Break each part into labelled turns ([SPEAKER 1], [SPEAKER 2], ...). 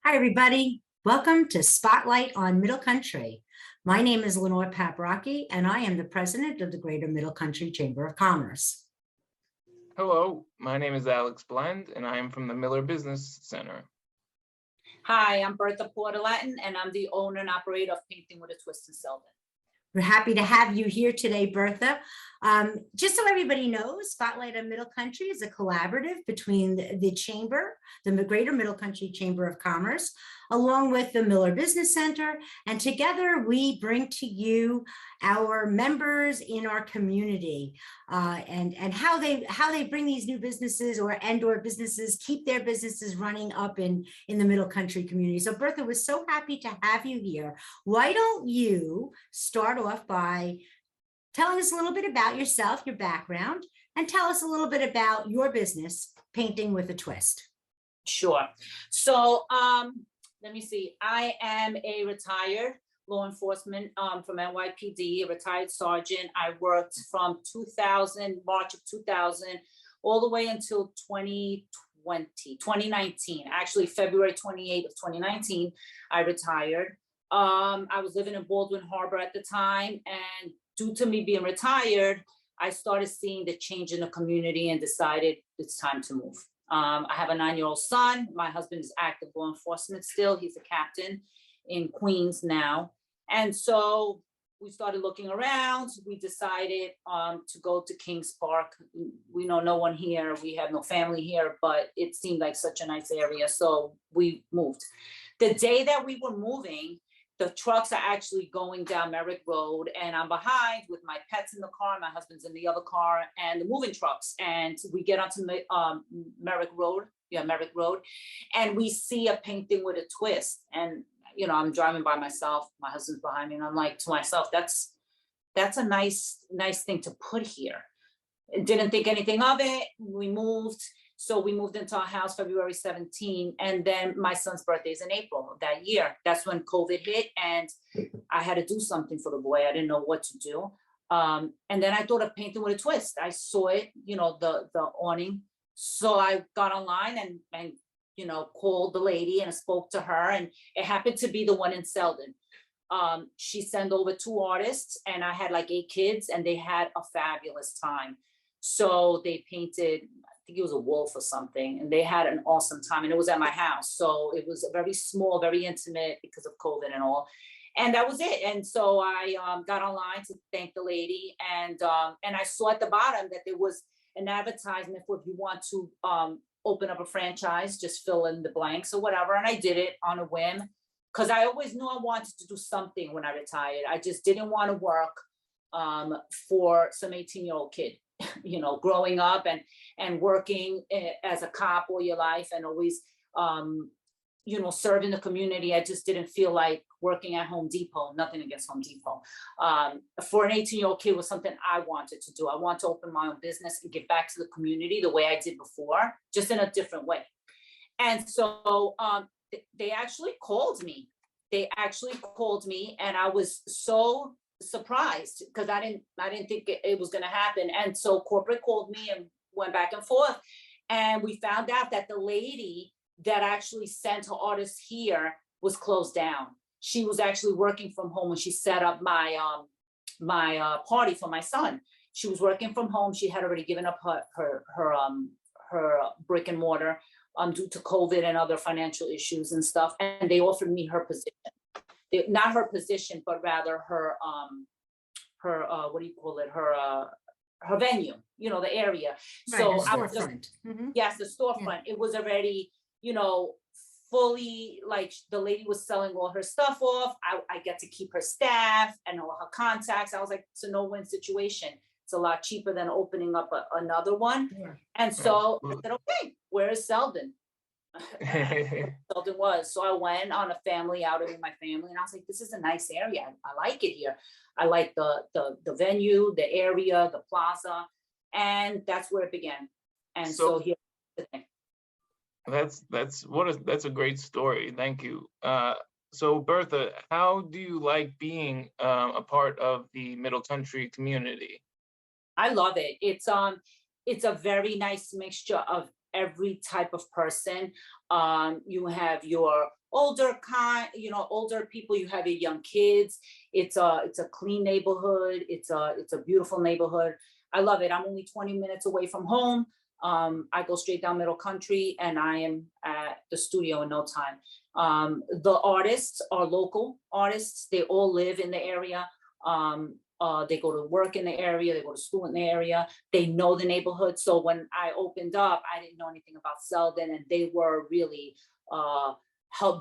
[SPEAKER 1] Hi, everybody. Welcome to Spotlight on Middle Country. My name is Lenore Paprocki, and I am the president of the Greater Middle Country Chamber of Commerce.
[SPEAKER 2] Hello, my name is Alex Blend, and I am from the Miller Business Center.
[SPEAKER 3] Hi, I'm Bertha Portalatin, and I'm the owner and operator of Painting with a Twist in Selden.
[SPEAKER 1] We're happy to have you here today, Bertha. Just so everybody knows, Spotlight on Middle Country is a collaborative between the Chamber, the Greater Middle Country Chamber of Commerce, along with the Miller Business Center. And together we bring to you our members in our community and how they bring these new businesses or businesses, keep their businesses running up in the Middle Country community. So Bertha, we're so happy to have you here. Why don't you start off by telling us a little bit about yourself, your background, and tell us a little bit about your business, Painting with a Twist.
[SPEAKER 3] Sure. So let me see. I am a retired law enforcement from NYPD, a retired sergeant. I worked from March of 2000, all the way until 2019. Actually, February 28th of 2019, I retired. I was living in Baldwin Harbor at the time, and due to me being retired, I started seeing the change in the community and decided it's time to move. I have a 9-year-old son. My husband is active law enforcement still. He's a captain in Queens now. And so we started looking around. We decided to go to Kings Park. We know no one here. We have no family here, but it seemed like such a nice area. So we moved. The day that we were moving, the trucks are actually going down Merrick Road, and I'm behind with my pets in the car. My husband's in the other car, and the moving trucks. And we get onto Merrick Road, Merrick Road, and we see a Painting with a Twist. And I'm driving by myself. My husband's behind me, and I'm like to myself, "That's a nice thing to put here." Didn't think anything of it. We moved. So we moved into our house February 17, and then my son's birthday is in April of that year. That's when COVID hit, and I had to do something for the boy. I didn't know what to do. And then I thought of Painting with a Twist. I saw it, the awning. So I got online and called the lady and spoke to her, and it happened to be the one in Selden. She sent over 2 artists, and I had like 8 kids, and they had a fabulous time. So they painted, I think it was a wolf or something, and they had an awesome time, and it was at my house. So it was very small, very intimate because of COVID and all. And that was it. And so I got online to thank the lady, and I saw at the bottom that there was an advertisement for if you want to open up a franchise, just fill in the blanks or whatever. And I did it on a whim because I always knew I wanted to do something when I retired. I just didn't want to work for some 18-year-old kid. Growing up and working as a cop all your life and always, serving the community. I just didn't feel like working at Home Depot. Nothing against Home Depot. For an 18-year-old kid was something I wanted to do. I want to open my own business and give back to the community the way I did before, just in a different way. And so they actually called me. And I was so surprised because I didn't think it was going to happen. And so corporate called me and went back and forth, and we found out that the lady that actually sent her artists here was closed down. She was actually working from home when she set up my party for my son. She was working from home. She had already given up her brick and mortar due to COVID and other financial issues and stuff, and they offered me her position. Not her position, but rather her what do you call it? Her venue, the area.
[SPEAKER 1] Right,
[SPEAKER 3] so
[SPEAKER 1] the
[SPEAKER 3] I was
[SPEAKER 1] storefront.
[SPEAKER 3] yes, the storefront. Yeah. It was already, fully, like, the lady was selling all her stuff off. I get to keep her staff and all her contacts. I was like, it's a no-win situation. It's a lot cheaper than opening up another one. Yeah. And so I said, okay, where is Selden? Selden was. So I went on a family outing with my family, and I was like, this is a nice area. I like it here. I like the venue, the area, the plaza, and that's where it began. And so here today.
[SPEAKER 2] That's a great story. Thank you. So Bertha, how do you like being a part of the Middle Country community?
[SPEAKER 3] I love it. It's a very nice mixture of every type of person. You have your older older people, you have your young kids. It's a clean neighborhood. It's a beautiful neighborhood. I love it. I'm only 20 minutes away from home. I go straight down Middle Country and I am at the studio in no time. The artists are local artists. They all live in the area. They go to work in the area. They go to school in the area. They know the neighborhood. So when I opened up, I didn't know anything about Selden, and they were really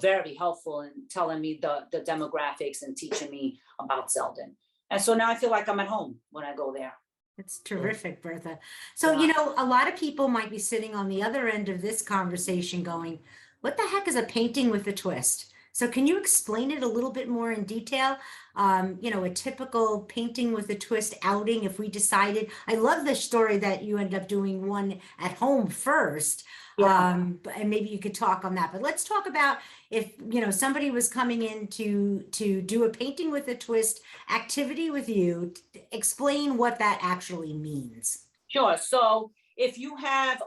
[SPEAKER 3] very helpful in telling me the demographics and teaching me about Selden. And so now I feel like I'm at home when I go there.
[SPEAKER 1] It's terrific, Bertha. So, you know, a lot of people might be sitting on the other end of this conversation going, what the heck is a painting with a twist? So can you explain it a little bit more in detail? You know, a typical painting with a twist outing, if we decided, I love the story that you ended up doing one at home first. And maybe you could talk on that, but let's talk about if, you know, somebody was coming in to do a painting with a twist activity with you, explain what that actually means.
[SPEAKER 3] Sure. So if you have,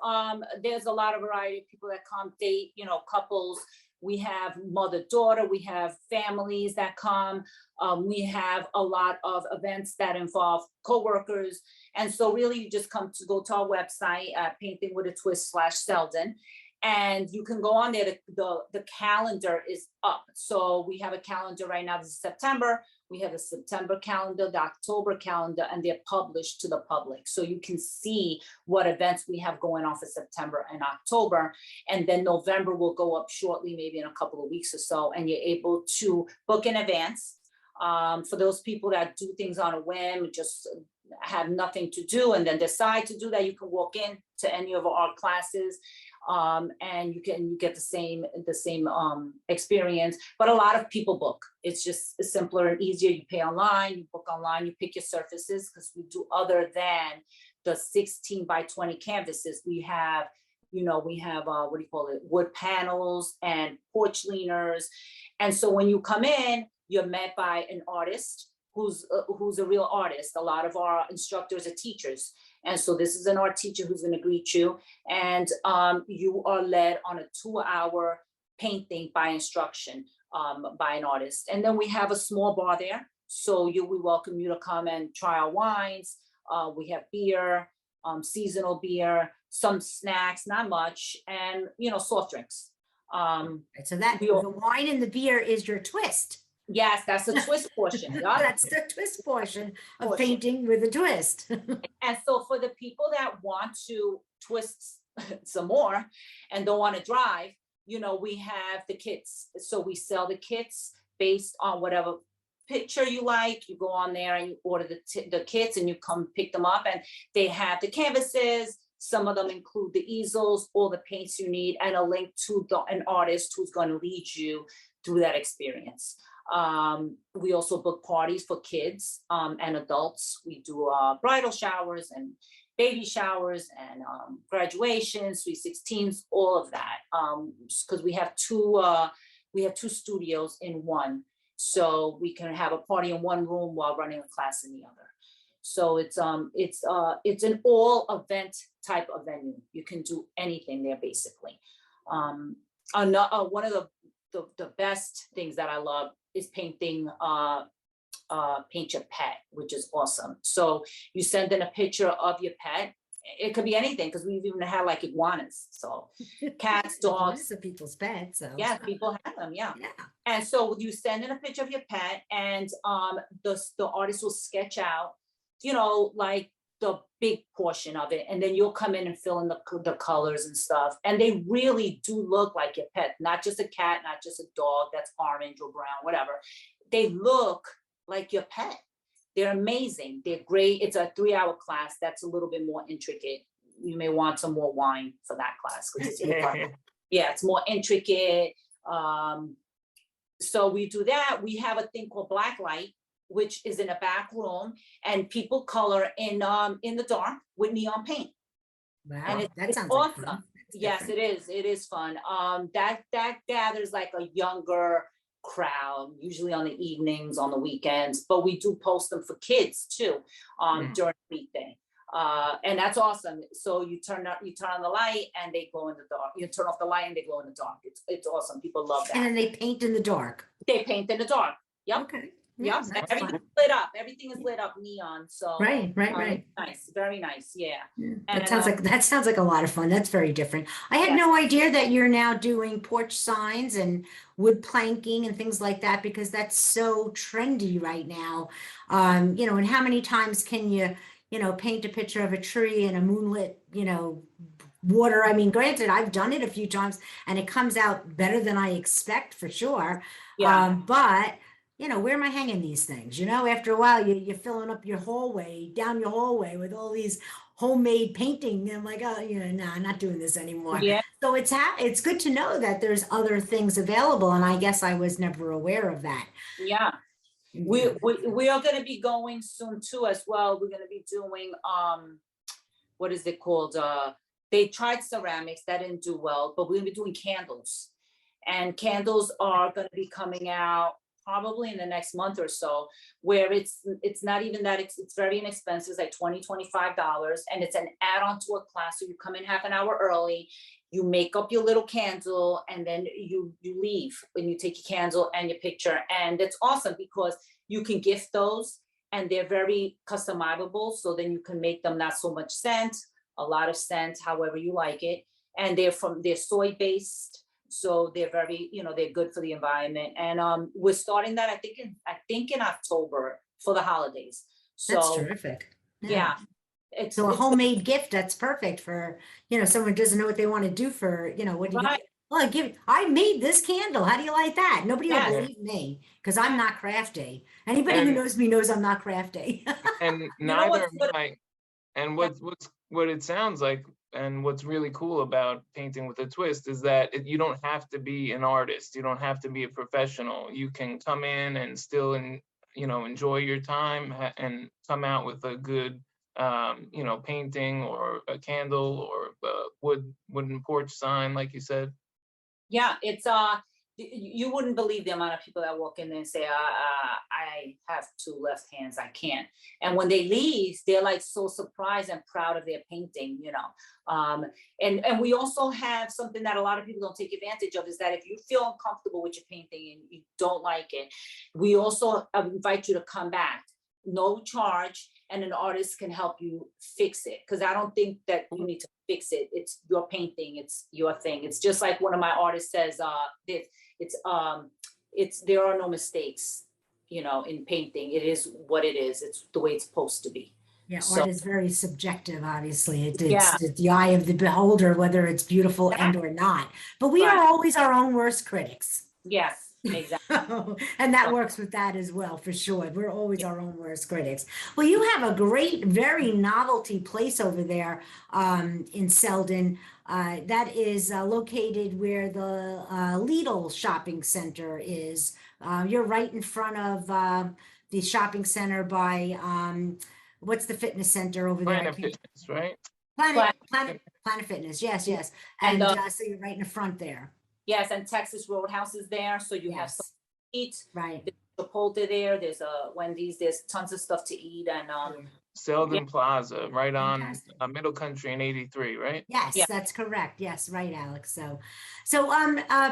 [SPEAKER 3] there's a lot of variety of people that come, date, you know, couples. We have mother-daughter, we have families that come. We have a lot of events that involve coworkers. And so really you just go to our website at paintingwithatwist.com/Selden. And you can go on there. The calendar is up. So we have a calendar right now. This is September. We have a September calendar, the October calendar, and they're published to the public. So you can see what events we have going on for September and October. And then November will go up shortly, maybe in a couple of weeks or so. And you're able to book in advance. For those people that do things on a whim, just have nothing to do and then decide to do that, you can walk in to any of our classes. And you get the same experience, but a lot of people book. It's just simpler and easier. You pay online, you book online, you pick your surfaces, because we do, other than the 16 by 20 canvases, we have wood panels and porch leaners. And so when you come in, you're met by an artist who's a real artist. A lot of our instructors are teachers. And so this is an art teacher who's going to greet you. And you are led on a 2-hour painting by instruction by an artist. And then we have a small bar there. So we welcome you to come and try our wines. We have beer, seasonal beer, some snacks, not much, and, soft drinks.
[SPEAKER 1] So that the wine and the beer is your twist.
[SPEAKER 3] Yes, that's the twist portion. Yeah.
[SPEAKER 1] That's the twist portion of painting with a twist.
[SPEAKER 3] And so for the people that want to twist some more and don't want to drive, we have the kits. So we sell the kits based on whatever picture you like. You go on there and you order the kits and you come pick them up, and they have the canvases. Some of them include the easels, all the paints you need, and a link to an artist who's going to lead you through that experience. We also book parties for kids and adults. We do bridal showers and baby showers and graduations, 316s, all of that. Because we have two studios in one, so we can have a party in one room while running a class in the other. So it's an all event type of venue. You can do anything there basically. One of the best things that I love is painting paint your pet, which is awesome. So you send in a picture of your pet. It could be anything, because we've even had like iguanas. So cats, dogs.
[SPEAKER 1] Are people's pets. So.
[SPEAKER 3] Yeah, people have them. Yeah. And so you send in a picture of your pet, and the artist will sketch out, like the big portion of it, and then you'll come in and fill in the colors and stuff. And they really do look like your pet, not just a cat, not just a dog that's orange or brown, whatever. They look like your pet. They're amazing. They're great. It's a 3-hour class. That's a little bit more intricate. You may want some more wine for that class, because it's more intricate. So we do that. We have a thing called blacklight, which is in a back room, and people color in the dark with neon paint.
[SPEAKER 1] Wow,
[SPEAKER 3] and
[SPEAKER 1] that sounds
[SPEAKER 3] awesome.
[SPEAKER 1] Like fun.
[SPEAKER 3] Yes, it is. It is fun. That gathers like a younger crowd, usually on the evenings, on the weekends, but we do post them for kids too during the weekday. And that's awesome. So you turn on the light and they glow in the dark. You turn off the light and they glow in the dark. It's awesome. People love
[SPEAKER 1] And then
[SPEAKER 3] that.
[SPEAKER 1] they paint in the dark.
[SPEAKER 3] They paint in the dark. Yep.
[SPEAKER 1] Okay.
[SPEAKER 3] Yep.
[SPEAKER 1] That's
[SPEAKER 3] Everything's
[SPEAKER 1] fun.
[SPEAKER 3] lit up. Everything is lit up neon. So
[SPEAKER 1] Right.
[SPEAKER 3] it's nice. Very nice. Yeah.
[SPEAKER 1] That sounds like a lot of fun. That's very different. I had no idea that you're now doing porch signs and wood planking and things like that, because that's so trendy right now. You know, and how many times can you paint a picture of a tree in a moonlit, water? I mean, granted, I've done it a few times and it comes out better than I expect, for sure.
[SPEAKER 3] Yeah.
[SPEAKER 1] But where am I hanging these things? After a while, you're filling up down your hallway with all these homemade painting. And I'm like, oh, nah, I'm not doing this anymore.
[SPEAKER 3] Yeah.
[SPEAKER 1] So it's good to know that there's other things available. And I guess I was never aware of that.
[SPEAKER 3] Yeah. We are going to be going soon too as well. We're going to be doing, what is it called? They tried ceramics, that didn't do well, but we're going to be doing candles. And candles are going to be coming out probably in the next month or so, where it's not even that, it's very inexpensive. It's like $20-$25, and it's an add-on to a class. So you come in half an hour early, you make up your little candle, and then you leave when you take your candle and your picture. And it's awesome because you can gift those and they're very customizable. So then you can make them not so much scent, a lot of scent, however you like it. And they're soy based. So they're very, they're good for the environment. And we're starting that, I think in October for the holidays. So
[SPEAKER 1] That's terrific.
[SPEAKER 3] yeah.
[SPEAKER 1] So a homemade gift, that's perfect for, someone who doesn't know what they want to do for, what do you
[SPEAKER 3] Right.
[SPEAKER 1] Well, I made this candle. How do you like that? Nobody will
[SPEAKER 3] Yes.
[SPEAKER 1] believe me because I'm not crafty. Anybody who knows me knows I'm not crafty.
[SPEAKER 2] And neither am I. And what it sounds like, and what's really cool about painting with a twist, is that you don't have to be an artist. You don't have to be a professional. You can come in and still, enjoy your time and come out with a good, painting or a candle or a wooden porch sign, like you said.
[SPEAKER 3] Yeah, it's you wouldn't believe the amount of people that walk in there and say, I have two left hands, I can't. And when they leave, they're like so surprised and proud of their painting, And we also have something that a lot of people don't take advantage of, is that if you feel uncomfortable with your painting and you don't like it, we also invite you to come back, no charge, and an artist can help you fix it. Because I don't think that you need to fix it. It's your painting, it's your thing. It's just like one of my artists says, there are no mistakes, in painting. It is what it is. It's the way it's supposed to be.
[SPEAKER 1] Yeah,
[SPEAKER 3] So-
[SPEAKER 1] art is very subjective, obviously. It's
[SPEAKER 3] Yeah.
[SPEAKER 1] the eye of the beholder, whether it's beautiful and or not. But we are
[SPEAKER 3] Right.
[SPEAKER 1] always our own worst critics.
[SPEAKER 3] Yes, exactly.
[SPEAKER 1] And that works with that as well, for sure. We're always our own worst critics. Well, you have a great, very novelty place over there in Selden that is located where the Lidl shopping center is. You're right in front of the shopping center by what's the fitness center over there?
[SPEAKER 2] Planet Fitness, right?
[SPEAKER 1] Planet Fitness. Yes. And so you're right in the front there.
[SPEAKER 3] Yes, and Texas Roadhouse is there, so you have something to eat.
[SPEAKER 1] Right.
[SPEAKER 3] There's Chipotle there, there's a Wendy's, there's tons of stuff to eat, and
[SPEAKER 2] Selden Plaza, right on
[SPEAKER 1] Fantastic.
[SPEAKER 2] Middle Country and 83, right?
[SPEAKER 1] Yes,
[SPEAKER 3] Yeah.
[SPEAKER 1] that's correct. Yes, right, Alex. So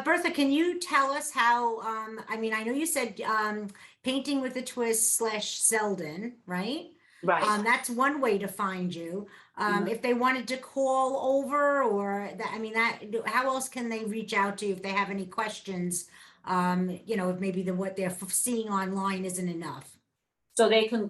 [SPEAKER 1] Bertha, can you tell us how, I know you said painting with a twist / Selden, right?
[SPEAKER 3] right.
[SPEAKER 1] That's one way to find you.
[SPEAKER 3] Mhm.
[SPEAKER 1] If they wanted to call over or how else can they reach out to you if they have any questions? If maybe what they're seeing online isn't enough.
[SPEAKER 3] So they can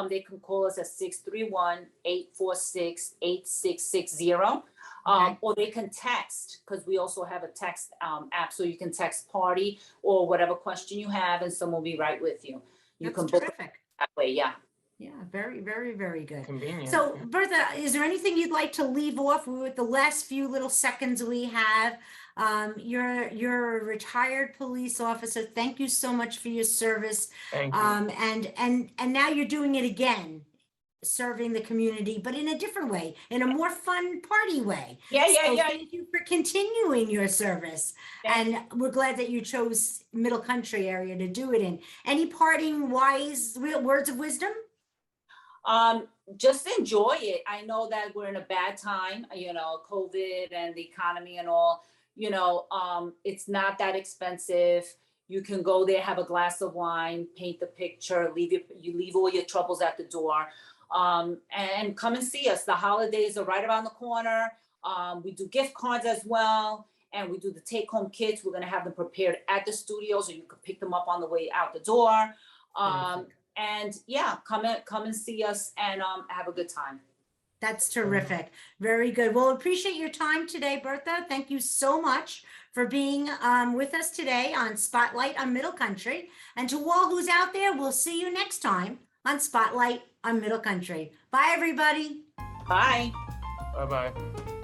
[SPEAKER 3] they can call us at 631-846-8660.
[SPEAKER 1] Okay.
[SPEAKER 3] Or they can text, because we also have a text app, so you can text party or whatever question you have, and someone will be right with you. You
[SPEAKER 1] That's
[SPEAKER 3] can book it
[SPEAKER 1] terrific.
[SPEAKER 3] that way, yeah.
[SPEAKER 1] Yeah, very, very, very good.
[SPEAKER 2] Convenient.
[SPEAKER 1] So, Bertha, is there anything you'd like to leave off with the last few little seconds we have? You're a retired police officer. Thank you so much for your service.
[SPEAKER 2] Thank you.
[SPEAKER 1] And now you're doing it again, serving the community, but in a different way, in a more fun party way.
[SPEAKER 3] Yeah.
[SPEAKER 1] Thank you for continuing your service. And we're glad that you chose Middle Country area to do it in. Any parting wise words of wisdom?
[SPEAKER 3] Just enjoy it. I know that we're in a bad time, COVID and the economy and all, it's not that expensive. You can go there, have a glass of wine, paint the picture, you leave all your troubles at the door, and come and see us. The holidays are right around the corner. We do gift cards as well, and we do the take-home kits. We're gonna have them prepared at the studio, so you can pick them up on the way out the door. And yeah, come and see us and have a good time.
[SPEAKER 1] That's terrific. Very good. Well, appreciate your time today, Bertha. Thank you so much for being with us today on Spotlight on Middle Country. And to all who's out there, we'll see you next time on Spotlight on Middle Country. Bye, everybody.
[SPEAKER 3] Bye.
[SPEAKER 2] Bye-bye.